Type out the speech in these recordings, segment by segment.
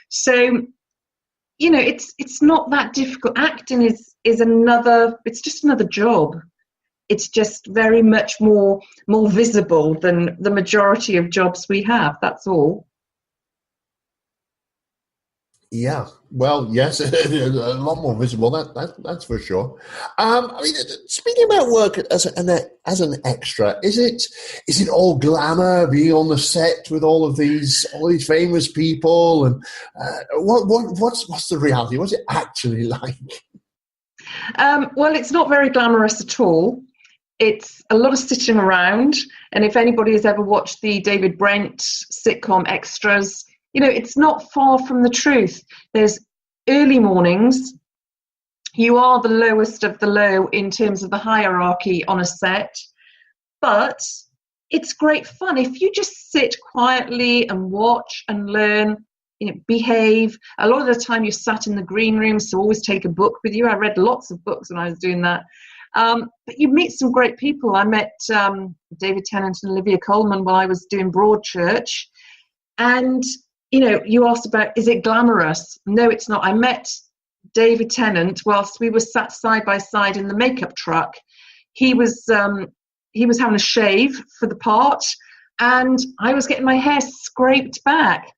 So, it's not that difficult. Acting is it's just another job. It's just very much more visible than the majority of jobs we have. That's all. Yeah, well, yes, a lot more visible. That's for sure. Speaking about work as an extra, is it all glamour being on the set with all these famous people, and what's the reality? What's it actually like? Well, it's not very glamorous at all. It's a lot of sitting around, and if anybody has ever watched the David Brent sitcom Extras, it's not far from the truth. There's early mornings. You are the lowest of the low in terms of the hierarchy on a set, but it's great fun. If you just sit quietly and watch and learn, behave. A lot of the time you're sat in the green room, so always take a book with you. I read lots of books when I was doing that. But you meet some great people. I met David Tennant and Olivia Colman while I was doing Broadchurch, and you asked about, is it glamorous? No, it's not. I met David Tennant whilst we were sat side by side in the makeup truck. He was having a shave for the part, and I was getting my hair scraped back.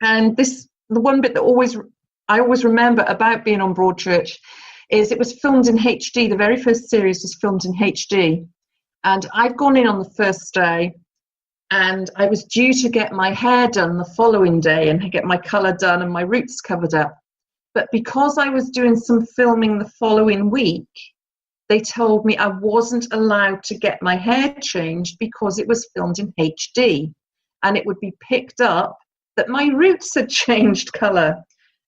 And the one bit that I always remember about being on Broadchurch is it was filmed in HD. The very first series was filmed in HD. And I'd gone in on the first day, and I was due to get my hair done the following day and get my colour done and my roots covered up. But because I was doing some filming the following week, they told me I wasn't allowed to get my hair changed because it was filmed in HD, and it would be picked up that my roots had changed colour.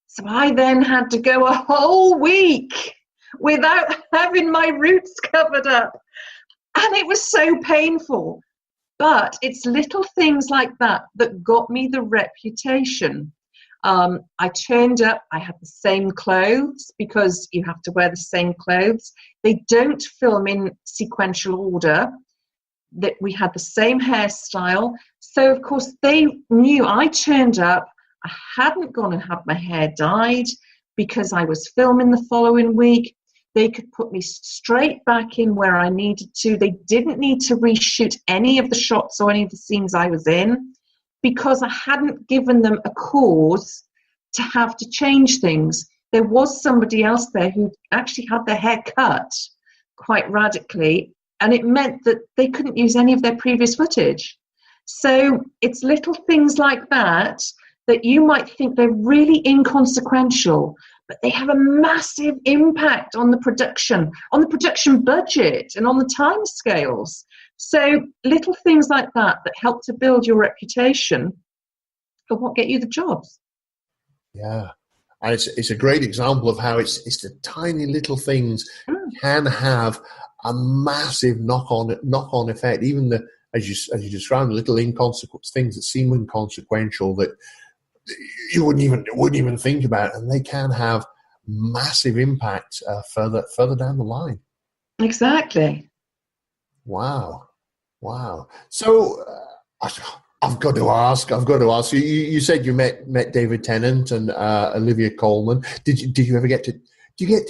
So I then had to go a whole week without having my roots covered up. And it was so painful. But it's little things like that that got me the reputation. I turned up, I had the same clothes because you have to wear the same clothes. They don't film in sequential order. That we had the same hairstyle. So, of course, they knew I turned up. I hadn't gone and had my hair dyed because I was filming the following week. They could put me straight back in where I needed to. They didn't need to reshoot any of the shots or any of the scenes I was in because I hadn't given them a cause to have to change things. There was somebody else there who actually had their hair cut quite radically, and it meant that they couldn't use any of their previous footage. So it's little things like that you might think they're really inconsequential, but they have a massive impact on the production budget, and on the time scales. So little things like that help to build your reputation are what get you the jobs. Yeah. And it's a great example of how it's the tiny little things can have a massive knock-on effect. Even as you described, the little things that seem inconsequential that you wouldn't even think about, and they can have massive impact further down the line. Exactly. Wow. So I've got to ask. You said you met David Tennant and Olivia Colman. Did you ever get to? Do you get?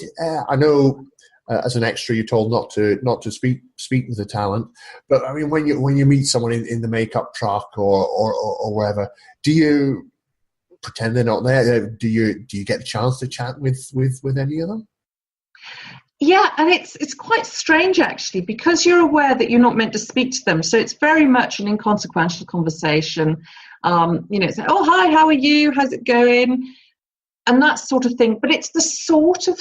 I know as an extra, you're told not to speak with the talent. But I mean, when you meet someone in the makeup truck or wherever, do you pretend they're not there? Do you get a chance to chat with any of them? Yeah, and it's quite strange actually, because you're aware that you're not meant to speak to them. So it's very much an inconsequential conversation. It's like, oh, hi, how are you? How's it going? And that sort of thing. But it's the sort of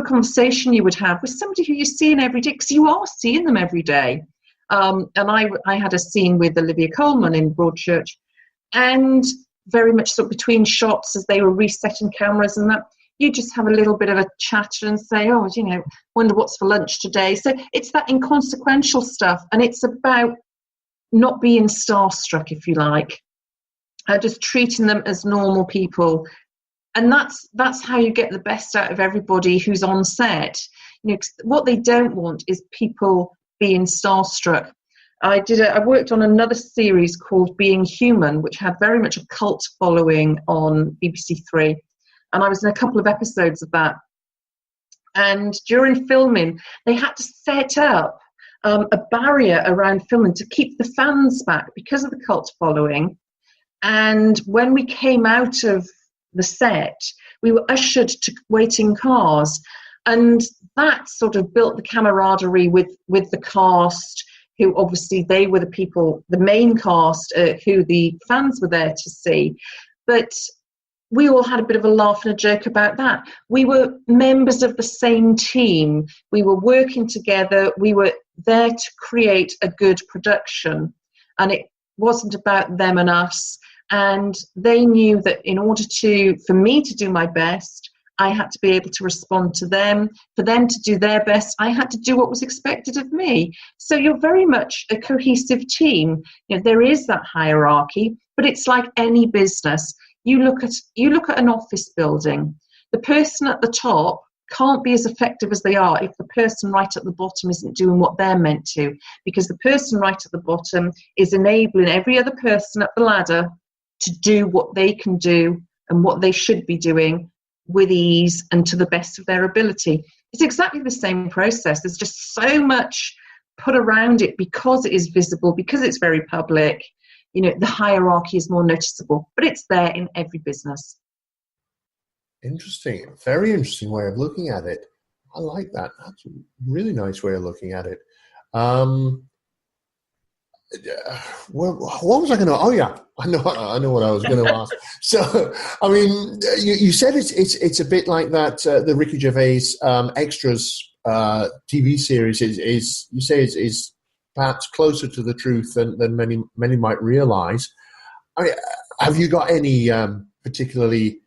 conversation you would have with somebody who you're seeing every day, because you are seeing them every day. And I had a scene with Olivia Colman in Broadchurch, and very much sort of between shots as they were resetting cameras and that, you just have a little bit of a chatter and say, oh, wonder what's for lunch today. So it's that inconsequential stuff, and it's about not being starstruck, if you like, just treating them as normal people. And that's how you get the best out of everybody who's on set. What they don't want is people being starstruck. I worked on another series called Being Human, which had very much a cult following on BBC Three, and I was in a couple of episodes of that. And during filming, they had to set up a barrier around filming to keep the fans back because of the cult following. And when we came out of the set, we were ushered to waiting cars, and that sort of built the camaraderie with the cast, who obviously they were the people, the main cast, who the fans were there to see. But we all had a bit of a laugh and a joke about that. We were members of the same team. We were working together. We were there to create a good production, and it wasn't about them and us. And they knew that in order for me to do my best, I had to be able to respond to them. For them to do their best, I had to do what was expected of me. So you're very much a cohesive team. You know, there is that hierarchy, but it's like any business. You look at an office building. The person at the top can't be as effective as they are if the person right at the bottom isn't doing what they're meant to, because the person right at the bottom is enabling every other person up the ladder to do what they can do and what they should be doing with ease and to the best of their ability. It's exactly the same process. There's just so much put around it because it is visible, because it's very public. You know, the hierarchy is more noticeable, but it's there in every business. Interesting. Very interesting way of looking at it. I like that. That's a really nice way of looking at it. What was I going to? Oh yeah, I know what I was going to ask. So, I mean, you said it's a bit like that. The Ricky Gervais Extras TV series is you say is perhaps closer to the truth than many might realize. I mean, have you got any particularly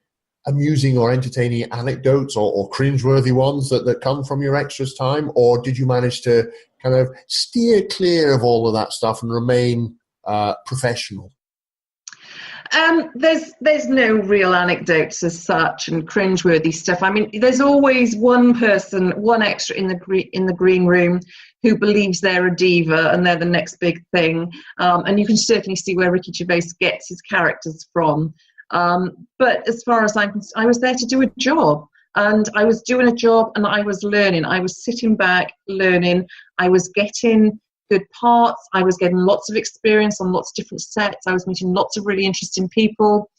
amusing or entertaining anecdotes or cringeworthy ones that come from your Extras time, or did you manage to kind of steer clear of all of that stuff and remain professional? There's no real anecdotes as such and cringeworthy stuff. I mean, there's always one person, one extra in the green room who believes they're a diva and they're the next big thing. And you can certainly see where Ricky Gervais gets his characters from. But as far as I was there to do a job. And I was doing a job and I was learning. I was sitting back, learning. I was getting good parts. I was getting lots of experience on lots of different sets. I was meeting lots of really interesting people.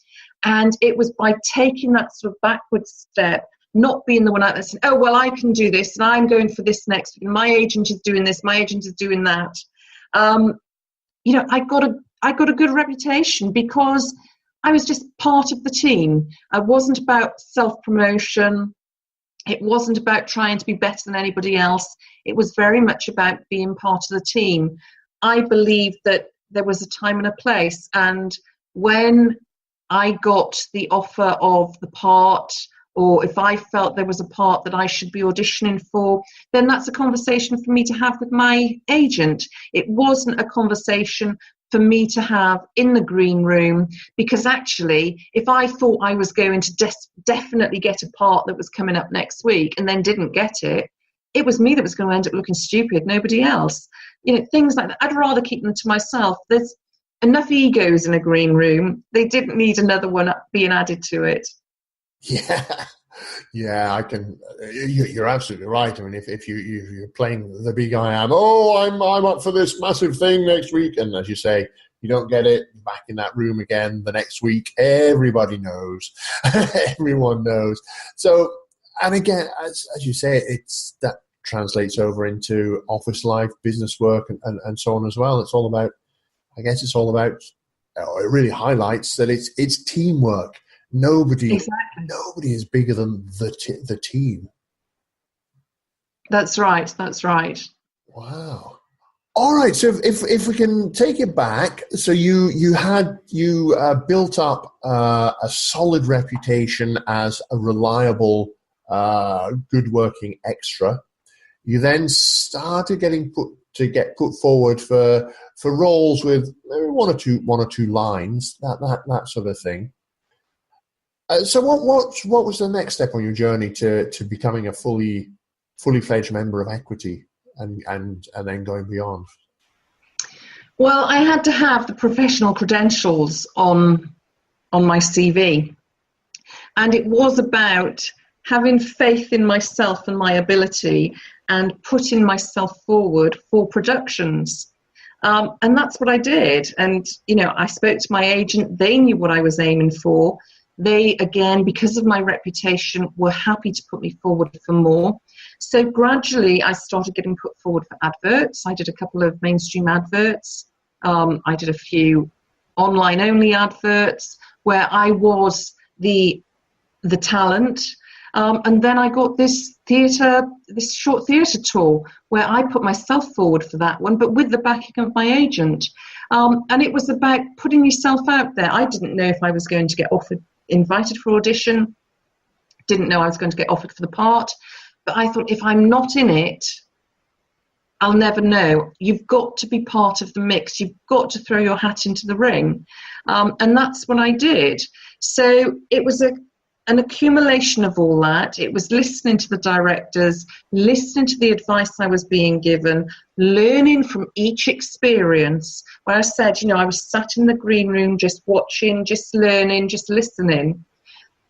And it was by taking that sort of backward step, not being the one out there saying, oh, well, I can do this and I'm going for this next. My agent is doing this. My agent is doing that. You know, I got a good reputation because I was just part of the team. I wasn't about self-promotion. It wasn't about trying to be better than anybody else. It was very much about being part of the team. I believe that there was a time and a place. And when I got the offer of the part, or if I felt there was a part that I should be auditioning for, then that's a conversation for me to have with my agent. It wasn't a conversation for me to have in the green room, because actually, if I thought I was going to definitely get a part that was coming up next week and then didn't get it, it was me that was going to end up looking stupid, nobody else. You know, things like that. I'd rather keep them to myself. There's enough egos in a green room. They didn't need another one being added to it. Yeah, I can. You're absolutely right. I mean, if you're playing the big I am, oh, I'm up for this massive thing next week, and as you say, you don't get it, back in that room again the next week. Everybody knows, everyone knows. So, and again, as you say, it's that translates over into office life, business work, and so on as well. It's all about, I guess, it really highlights that it's teamwork. Nobody is bigger than the team. That's right. Wow. All right. So if we can take it back, so you built up a solid reputation as a reliable, good working extra. You then started getting put forward for roles with maybe one or two lines, that sort of thing. So what was the next step on your journey to becoming a fully fledged member of Equity and then going beyond? Well, I had to have the professional credentials on my CV, and it was about having faith in myself and my ability and putting myself forward for productions. And that's what I did. And, I spoke to my agent. They knew what I was aiming for. They, again, because of my reputation, were happy to put me forward for more. So gradually I started getting put forward for adverts. I did a couple of mainstream adverts. I did a few online only adverts where I was the talent. And then I got this short theatre tour where I put myself forward for that one, but with the backing of my agent. And it was about putting yourself out there. I didn't know if I was going to get invited for audition, didn't know I was going to get offered for the part, but I thought, if I'm not in it, I'll never know. You've got to be part of the mix. You've got to throw your hat into the ring. And that's what I did. So it was an accumulation of all that. It was listening to the directors, listening to the advice I was being given, learning from each experience. Where I said, I was sat in the green room just watching, just learning, just listening.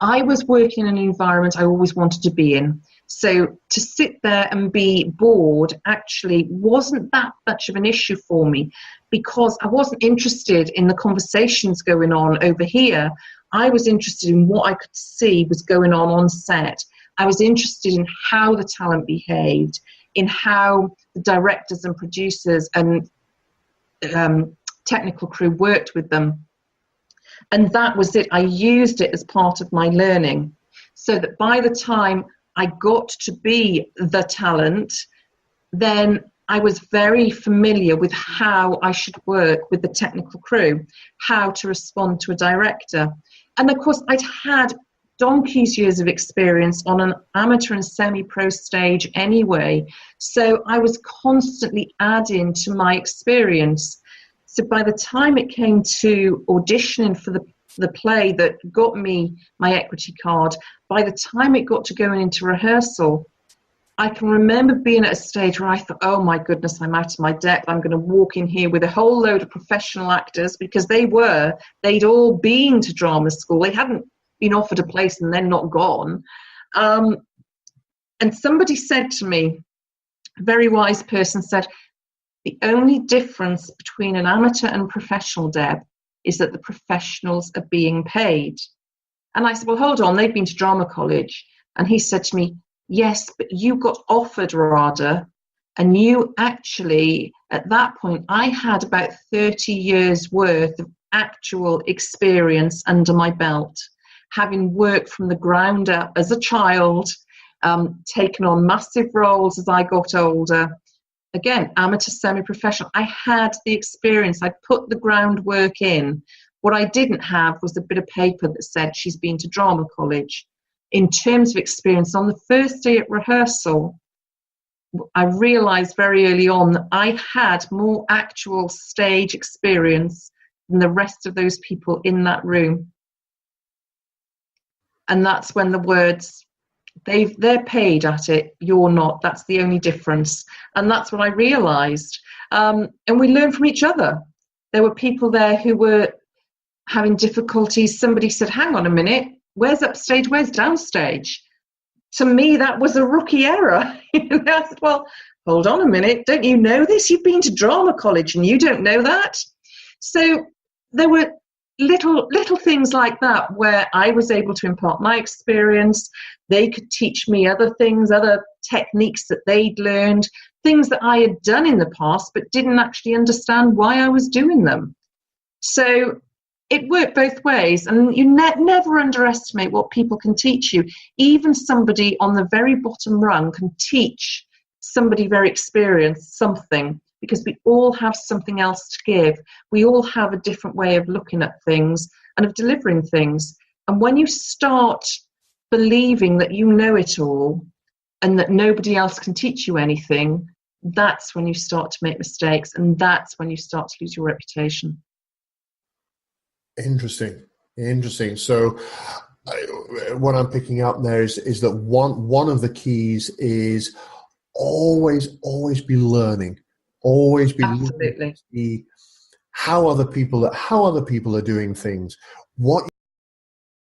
I was working in an environment I always wanted to be in. So to sit there and be bored actually wasn't that much of an issue for me, because I wasn't interested in the conversations going on over here. I was interested in what I could see was going on set. I was interested in how the talent behaved, in how the directors and producers and technical crew worked with them. And that was it. I used it as part of my learning, so that by the time I got to be the talent, then I was very familiar with how I should work with the technical crew, how to respond to a director. And of course, I'd had donkey's years of experience on an amateur and semi-pro stage anyway. So I was constantly adding to my experience. So by the time it came to auditioning for the play that got me my equity card, by the time it got to going into rehearsal, I can remember being at a stage where I thought, oh my goodness, I'm out of my depth. I'm going to walk in here with a whole load of professional actors, because they'd all been to drama school. They hadn't been offered a place and then not gone. And somebody said to me, a very wise person said, the only difference between an amateur and professional, Deb, is that the professionals are being paid. And I said, well, hold on, they've been to drama college. And he said to me, yes, but you got offered RADA, and you actually, at that point, I had about 30 years worth of actual experience under my belt, having worked from the ground up as a child, taken on massive roles as I got older. Again, amateur, semi-professional. I had the experience. I put the groundwork in. What I didn't have was a bit of paper that said she's been to drama college. In terms of experience, on the first day at rehearsal, I realised very early on that I had more actual stage experience than the rest of those people in that room. And that's when the words, they're paid at it, you're not. That's the only difference. And that's what I realised. And we learned from each other. There were people there who were having difficulties. Somebody said, hang on a minute, where's upstage, where's downstage? To me, that was a rookie error. I said, well, hold on a minute, don't you know this? You've been to drama college and you don't know that? So there were little things like that where I was able to impart my experience. They could teach me other things, other techniques that they'd learned, things that I had done in the past but didn't actually understand why I was doing them. So it worked both ways, and you never underestimate what people can teach you. Even somebody on the very bottom rung can teach somebody very experienced something, because we all have something else to give. We all have a different way of looking at things and of delivering things. And when you start believing that you know it all and that nobody else can teach you anything, that's when you start to make mistakes, and that's when you start to lose your reputation. Interesting. So what I'm picking up there is that one of the keys is always be learning. Always be Absolutely. learning, how other people are doing things, what